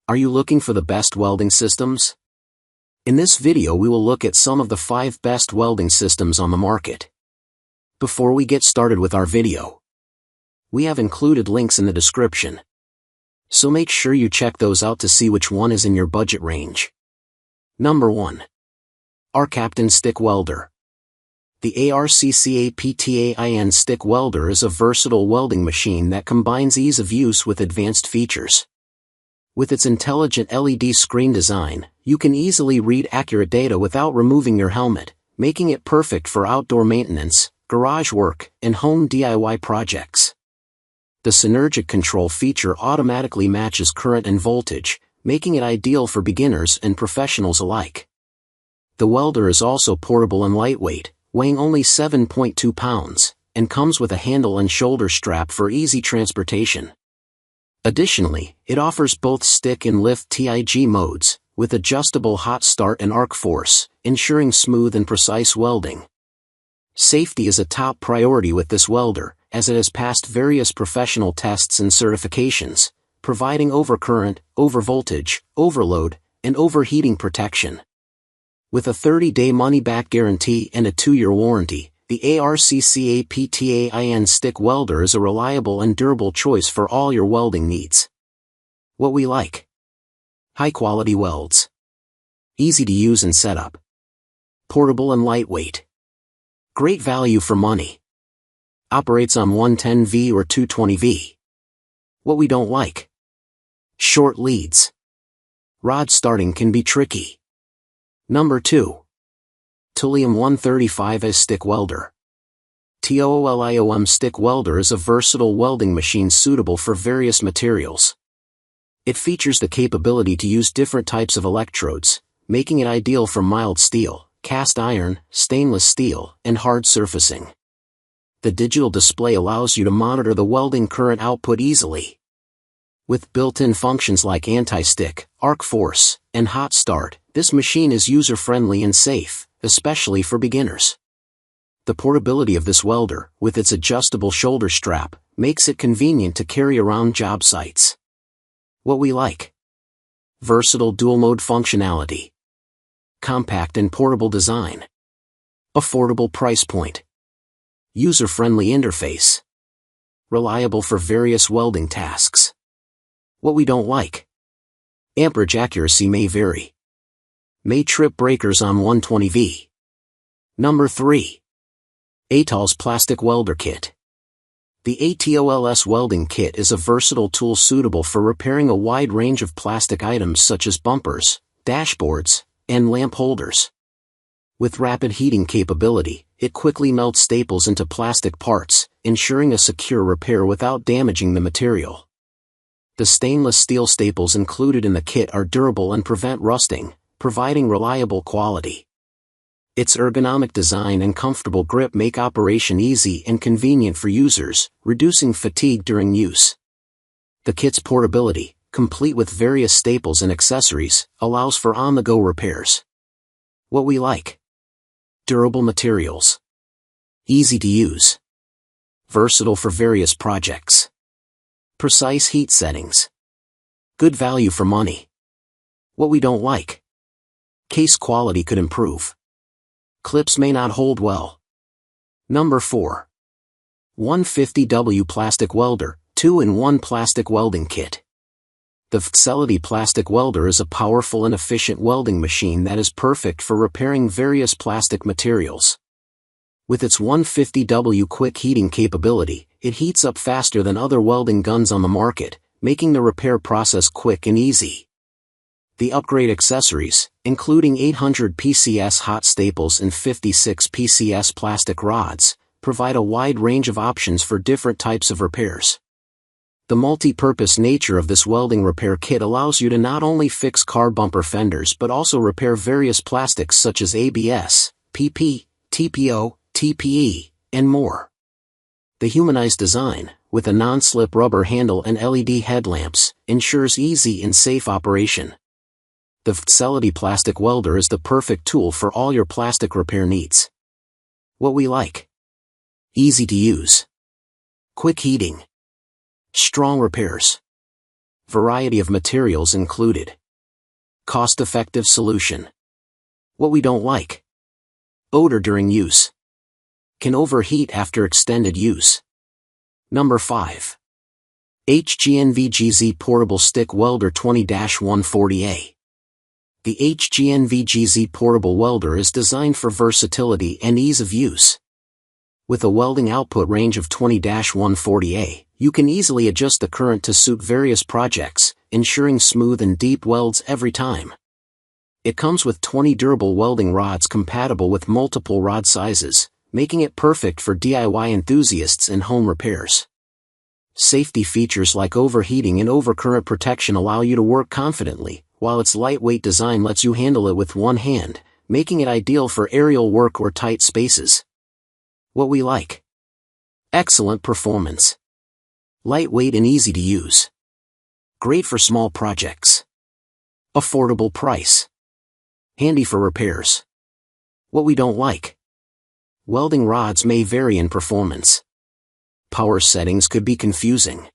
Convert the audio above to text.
Are you looking for the best welding systems? In this video we will look at some of the 5 best welding systems on the market. Before we get started with our video, we have included links in the description, so make sure you check those out to see which one is in your budget range. Number 1. ARCCAPTAIN Stick Welder. The ARCCAPTAIN Stick Welder is a versatile welding machine that combines ease of use with advanced features. With its intelligent LED screen design, you can easily read accurate data without removing your helmet, making it perfect for outdoor maintenance, garage work, and home DIY projects. The synergic control feature automatically matches current and voltage, making it ideal for beginners and professionals alike. The welder is also portable and lightweight, weighing only 7.2 pounds, and comes with a handle and shoulder strap for easy transportation. Additionally, it offers both stick and lift TIG modes, with adjustable hot start and arc force, ensuring smooth and precise welding. Safety is a top priority with this welder, as it has passed various professional tests and certifications, providing overcurrent, overvoltage, overload, and overheating protection. With a 30-day money-back guarantee and a 2-year warranty, the ARCCAPTAIN Stick Welder is a reliable and durable choice for all your welding needs. What we like: high-quality welds, easy to use and set up, portable and lightweight, great value for money, operates on 110V or 220V. What we don't like: short leads, rod starting can be tricky. Number 2. TOOLIOM 135S Stick Welder. TOOLIOM Stick Welder is a versatile welding machine suitable for various materials. It features the capability to use different types of electrodes, making it ideal for mild steel, cast iron, stainless steel, and hard surfacing. The digital display allows you to monitor the welding current output easily. With built-in functions like anti-stick, arc force, and hot start, this machine is user-friendly and safe, especially for beginners. The portability of this welder, with its adjustable shoulder strap, makes it convenient to carry around job sites. What we like: versatile dual-mode functionality, compact and portable design, affordable price point, user-friendly interface, reliable for various welding tasks. What we don't like: amperage accuracy may vary, may trip breakers on 120V. Number 3. ATOLS Plastic Welder Kit. The ATOLS welding kit is a versatile tool suitable for repairing a wide range of plastic items such as bumpers, dashboards, and lamp holders. With rapid heating capability, it quickly melts staples into plastic parts, ensuring a secure repair without damaging the material. The stainless steel staples included in the kit are durable and prevent rusting, providing reliable quality. Its ergonomic design and comfortable grip make operation easy and convenient for users, reducing fatigue during use. The kit's portability, complete with various staples and accessories, allows for on-the-go repairs. What we like: durable materials, easy to use, versatile for various projects, precise heat settings, good value for money. What we don't like: case quality could improve, clips may not hold well. Number 4. 150W Plastic Welder, 2-in-1 Plastic Welding Kit. The Facility Plastic Welder is a powerful and efficient welding machine that is perfect for repairing various plastic materials. With its 150W quick heating capability, it heats up faster than other welding guns on the market, making the repair process quick and easy. The upgrade accessories, including 800 PCS hot staples and 56 PCS plastic rods, provide a wide range of options for different types of repairs. The multi-purpose nature of this welding repair kit allows you to not only fix car bumper fenders but also repair various plastics such as ABS, PP, TPO, TPE, and more. The humanized design, with a non-slip rubber handle and LED headlamps, ensures easy and safe operation. The Facility Plastic Welder is the perfect tool for all your plastic repair needs. What we like: easy to use, quick heating, strong repairs, Variety of materials included. Cost-effective solution. What we don't like. Odor during use. Can overheat after extended use. Number 5. HGNVGZ Portable Stick Welder 20-140A. The HGNVGZ Portable Welder is designed for versatility and ease of use. With a welding output range of 20-140A, you can easily adjust the current to suit various projects, ensuring smooth and deep welds every time. It comes with 20 durable welding rods compatible with multiple rod sizes, making it perfect for DIY enthusiasts and home repairs. Safety features like overheating and overcurrent protection allow you to work confidently, while its lightweight design lets you handle it with one hand, making it ideal for aerial work or tight spaces. What we like. Excellent performance. Lightweight and easy to use. Great for small projects. Affordable price. Handy for repairs. What we don't like. Welding rods may vary in performance. Power settings could be confusing.